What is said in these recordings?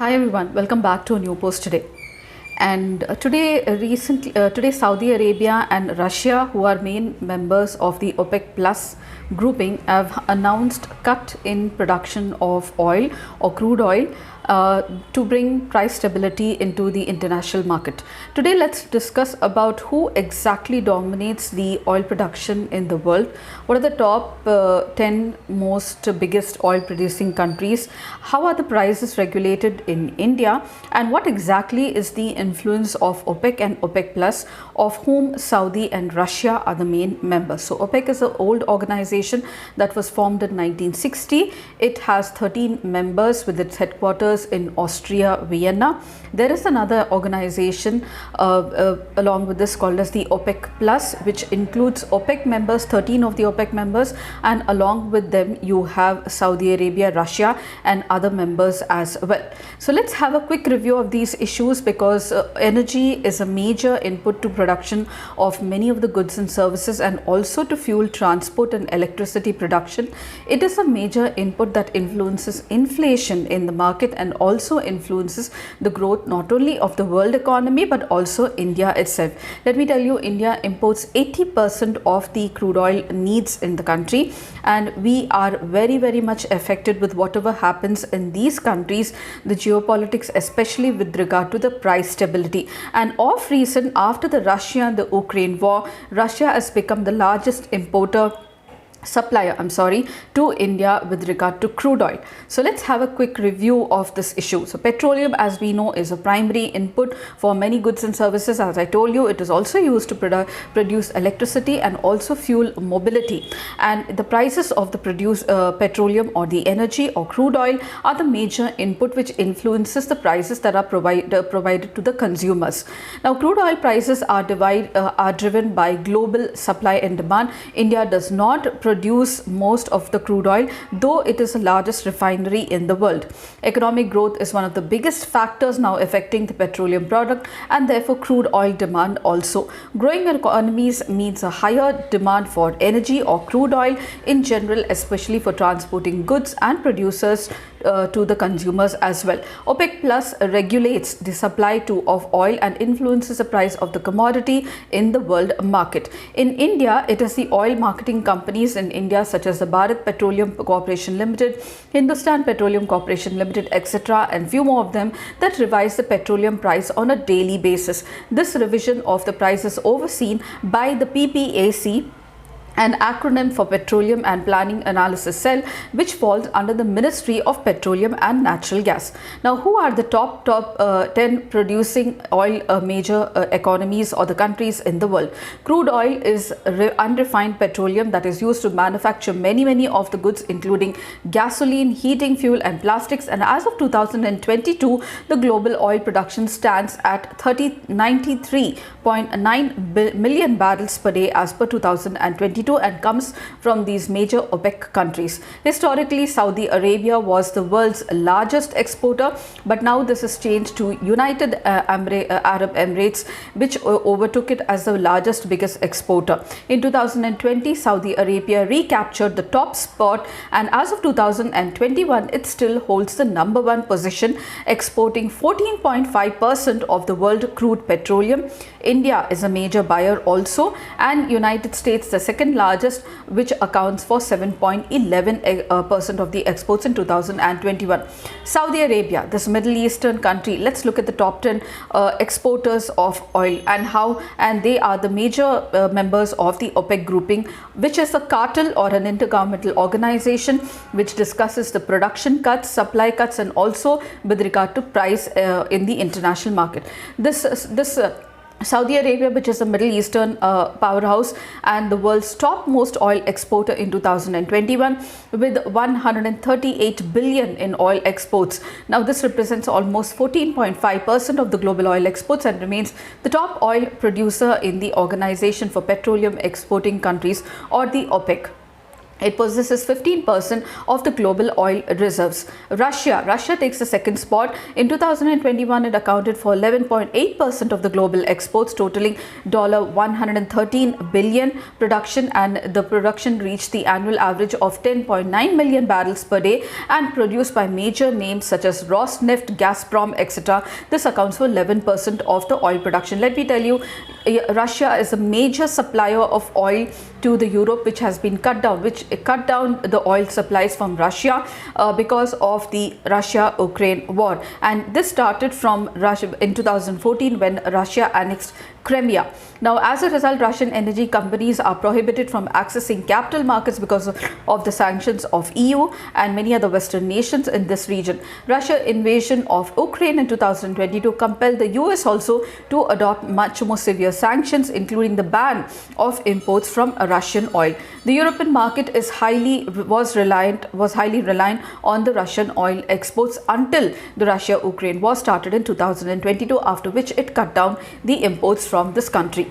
Hi everyone, welcome back to a new post today. And today Saudi Arabia and Russia, who are main members of the OPEC Plus grouping, have announced cut in production of oil or crude oil to bring price stability into the international market. Today let's discuss about who exactly dominates the oil production in the world. What are the top 10 most biggest oil producing countries? How are the prices regulated in India? And what exactly is the influence of OPEC and OPEC Plus, of whom Saudi and Russia are the main members? So OPEC is an old organization that was formed in 1960. It has 13 members with its headquarters in Austria, Vienna. There is another organization along with this called as the OPEC Plus, which includes OPEC members, 13 of the OPEC members, and along with them you have Saudi Arabia, Russia and other members as well. So let's have a quick review of these issues, because energy is a major input to production of many of the goods and services, and also to fuel transport and electricity production. It is a major input that influences inflation in the market and also influences the growth not only of the world economy but also India itself. Let me tell you, India imports 80% of the crude oil needs in the country, and we are very much affected with whatever happens in these countries, the geopolitics, especially with regard to the price stability. And of recent, after the Russia and the Ukraine war, Russia has become the largest supplier to India with regard to crude oil. So let's have a quick review of this issue. So petroleum, as we know, is a primary input for many goods and services. As I told you, it is also used to produce electricity and also fuel mobility. And the prices of the petroleum or the energy or crude oil are the major input which influences the prices that are provided to the consumers. Now, crude oil prices are driven by global supply and demand. India does not produce most of the crude oil, though it is the largest refinery in the world. Economic growth is one of the biggest factors now affecting the petroleum product, and therefore crude oil demand also. Growing economies means a higher demand for energy or crude oil in general, especially for transporting goods and producers to the consumers as well. OPEC Plus regulates the supply of oil and influences the price of the commodity in the world market. In India, it is the oil marketing companies in India such as the Bharat Petroleum Corporation Limited, Hindustan Petroleum Corporation Limited, etc., and few more of them, that revise the petroleum price on a daily basis. This revision of the price is overseen by the PPAC, an acronym for Petroleum and Planning Analysis Cell, which falls under the Ministry of Petroleum and Natural Gas. Now, who are the top 10 producing oil major economies or the countries in the world? Crude oil is unrefined petroleum that is used to manufacture many of the goods, including gasoline, heating fuel and plastics. And as of 2022, the global oil production stands at 93.9 million barrels per day as per 2022, and comes from these major OPEC countries. Historically, Saudi Arabia was the world's largest exporter, but now this has changed to United Arab Emirates, which overtook it as the biggest exporter. In 2020, Saudi Arabia recaptured the top spot, and as of 2021, it still holds the number one position, exporting 14.5% of the world crude petroleum. India is a major buyer also, and United States the second largest, which accounts for 7.11% of the exports in 2021. Saudi Arabia, this Middle Eastern country, let's look at the top 10 exporters of oil and they are the major members of the OPEC grouping, which is a cartel or an intergovernmental organization which discusses the production cuts, supply cuts, and also with regard to price in the international market. Saudi Arabia, which is a Middle Eastern powerhouse and the world's topmost oil exporter in 2021, with 138 billion in oil exports. Now, this represents almost 14.5% of the global oil exports and remains the top oil producer in the Organization for Petroleum Exporting Countries, or the OPEC. It possesses 15% of the global oil reserves. Russia takes the second spot. In 2021, it accounted for 11.8% of the global exports, totaling $113 billion production, and the production reached the annual average of 10.9 million barrels per day and produced by major names such as Rosneft, Gazprom, etc. This accounts for 11% of the oil production. Let me tell you, Russia is a major supplier of oil to the Europe, which has been cut down the oil supplies from Russia because of the Russia-Ukraine war. And this started from Russia in 2014 when Russia annexed Crimea. Now, as a result, Russian energy companies are prohibited from accessing capital markets because of the sanctions of EU and many other Western nations in this region. Russia's invasion of Ukraine in 2022 compelled the US also to adopt much more severe sanctions, including the ban of imports from Russian oil. The European market was highly reliant on the Russian oil exports until the Russia-Ukraine war started in 2022, after which it cut down the imports from this country.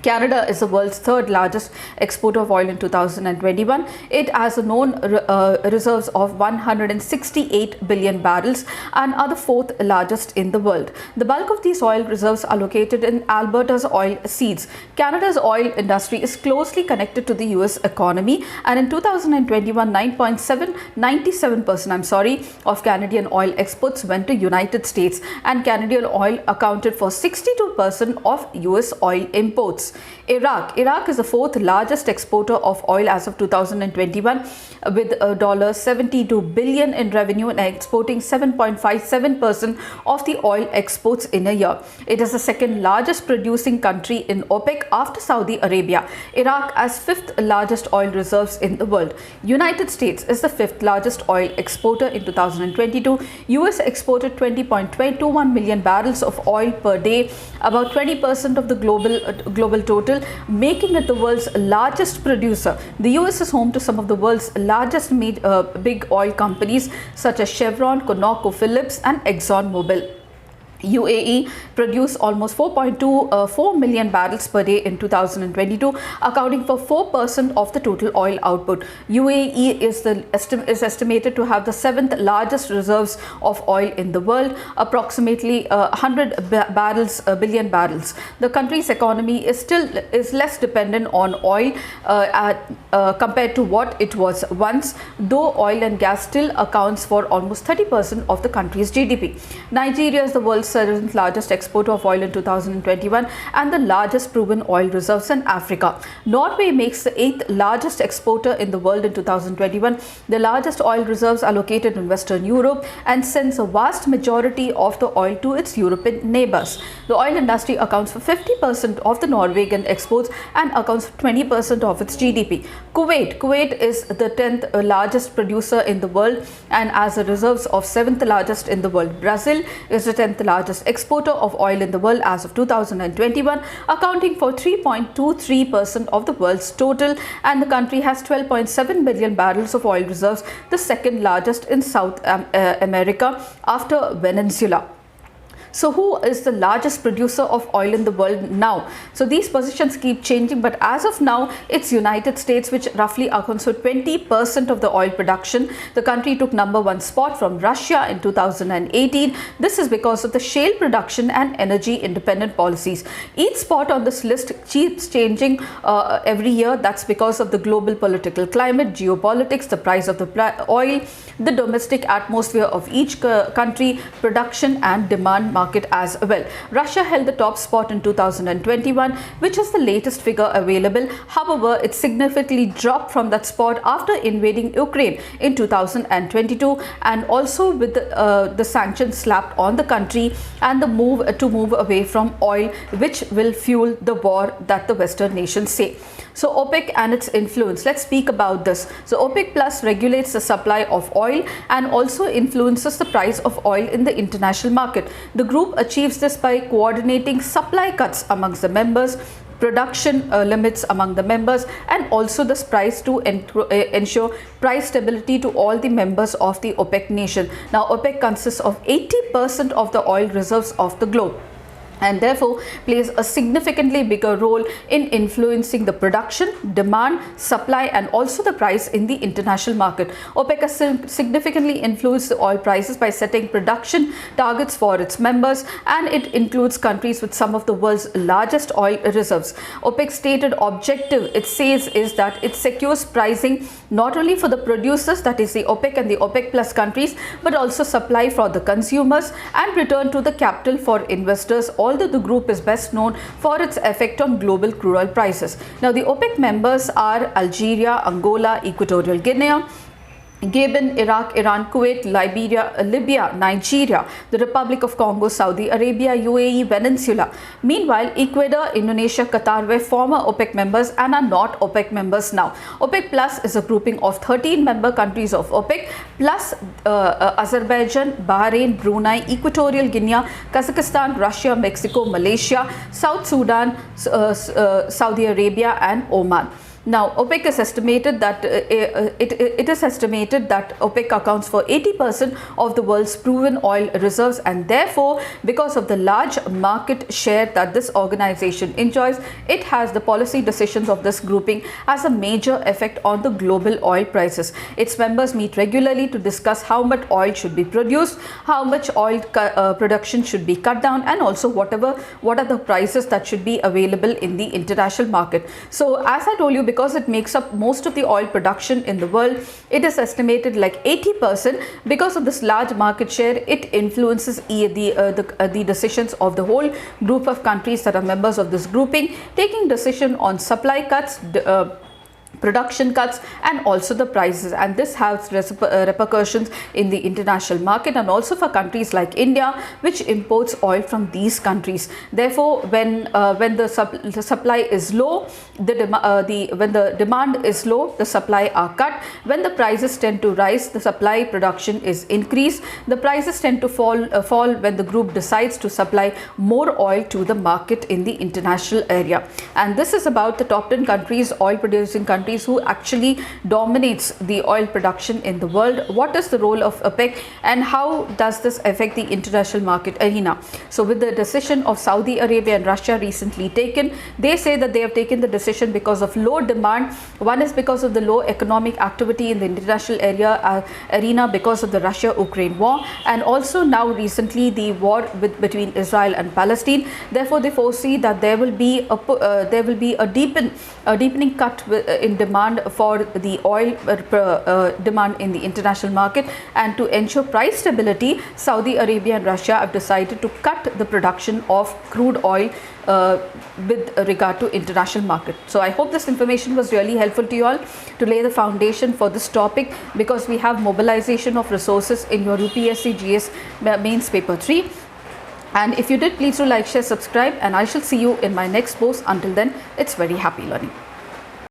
Canada is the world's third largest exporter of oil in 2021. It has a known reserves of 168 billion barrels and are the fourth largest in the world. The bulk of these oil reserves are located in Alberta's oil seeds. Canada's oil industry is closely connected to the US economy, and in 2021, 97% of Canadian oil exports went to United States, and Canadian oil accounted for 62% of US oil imports. Iraq is the fourth largest exporter of oil as of 2021 with $72 billion in revenue and exporting 7.57% of the oil exports in a year. It is the second largest producing country in OPEC after Saudi Arabia. Iraq has fifth largest oil reserves in the world. United States is the fifth largest oil exporter in 2022. US exported 20.21 million barrels of oil per day, about 20% of the global total, making it the world's largest producer. The US is home to some of the world's largest big oil companies such as Chevron, ConocoPhillips and ExxonMobil. UAE produced almost 4.24 million barrels per day in 2022, accounting for 4% of the total oil output. UAE is estimated to have the seventh largest reserves of oil in the world, approximately 100 billion barrels. The country's economy is less dependent on oil compared to what it was once, though oil and gas still accounts for almost 30% of the country's GDP. Nigeria is the world's seventh largest exporter of oil in 2021 and the largest proven oil reserves in Africa. Norway makes the eighth largest exporter in the world in 2021. The largest oil reserves are located in Western Europe and sends a vast majority of the oil to its European neighbors. The oil industry accounts for 50% of the Norwegian exports and accounts for 20% of its GDP. Kuwait is the 10th largest producer in the world and has a reserves of 7th largest in the world. Brazil is the 10th largest exporter of oil in the world as of 2021, accounting for 3.23% of the world's total, and the country has 12.7 million barrels of oil reserves, the second largest in South America after Venezuela. So who is the largest producer of oil in the world now? So these positions keep changing, but as of now, it's United States, which roughly accounts for 20% of the oil production. The country took #1 spot from Russia in 2018. This is because of the shale production and energy independent policies. Each spot on this list keeps changing every year. That's because of the global political climate, geopolitics, the price of the oil, the domestic atmosphere of each country, production and demand market as well. Russia held the top spot in 2021, which is the latest figure available. However, it significantly dropped from that spot after invading Ukraine in 2022, and also with the sanctions slapped on the country and the move away from oil, which will fuel the war that the Western nations say. So OPEC and its influence. Let's speak about this. So OPEC Plus regulates the supply of oil and also influences the price of oil in the international market. The group achieves this by coordinating supply cuts amongst the members, production limits among the members, and also the price to ensure price stability to all the members of the OPEC nation. Now OPEC consists of 80% of the oil reserves of the globe. and therefore plays a significantly bigger role in influencing the production, demand, supply and also the price in the international market. OPEC has significantly influenced the oil prices by setting production targets for its members, and it includes countries with some of the world's largest oil reserves. OPEC's stated objective, it says, is that it secures pricing not only for the producers, that is the OPEC and the OPEC plus countries, but also supply for the consumers and return to the capital for investors, although the group is best known for its effect on global crude oil prices. Now, the OPEC members are Algeria, Angola, Equatorial Guinea, Gabon, Iraq, Iran, Kuwait, Libya, Nigeria, the Republic of Congo, Saudi Arabia, UAE, Venezuela. Meanwhile, Ecuador, Indonesia, Qatar were former OPEC members and are not OPEC members now. OPEC Plus is a grouping of 13 member countries of OPEC plus Azerbaijan, Bahrain, Brunei, Equatorial Guinea, Kazakhstan, Russia, Mexico, Malaysia, South Sudan, Saudi Arabia and Oman. Now, OPEC is estimated that it is estimated that OPEC accounts for 80% of the world's proven oil reserves, and therefore, because of the large market share that this organization enjoys, it has the policy decisions of this grouping as a major effect on the global oil prices. Its members meet regularly to discuss how much oil should be produced, how much oil production should be cut down, and also what are the prices that should be available in the international market. So, as I told you, because it makes up most of the oil production in the world, it is estimated like 80%. Because of this large market share, it influences the decisions of the whole group of countries that are members of this grouping, taking decision on supply cuts, production cuts and also the prices, and this has repercussions in the international market and also for countries like India, which imports oil from these countries. Therefore, when the supply is low, when the demand is low, the supply are cut. When the prices tend to rise, the supply production is increased. The prices tend to fall when the group decides to supply more oil to the market in the international area. And this is about the top 10 countries, oil producing countries, who actually dominates the oil production in the world. What is the role of OPEC and how does this affect the international market arena? So with the decision of Saudi Arabia and Russia recently taken, they say that they have taken the decision because of low demand. One is because of the low economic activity in the international arena because of the Russia-Ukraine war, and also now recently the war between Israel and Palestine. Therefore, they foresee that there will be a deepening cut in demand for the oil demand in the international market, and to ensure price stability, Saudi Arabia and Russia have decided to cut the production of crude oil with regard to international market. So I hope this information was really helpful to you all to lay the foundation for this topic, because we have mobilization of resources in your UPSC GS mains paper 3. And if you did, please do like, share, subscribe, and I shall see you in my next post. Until then, it's very happy learning.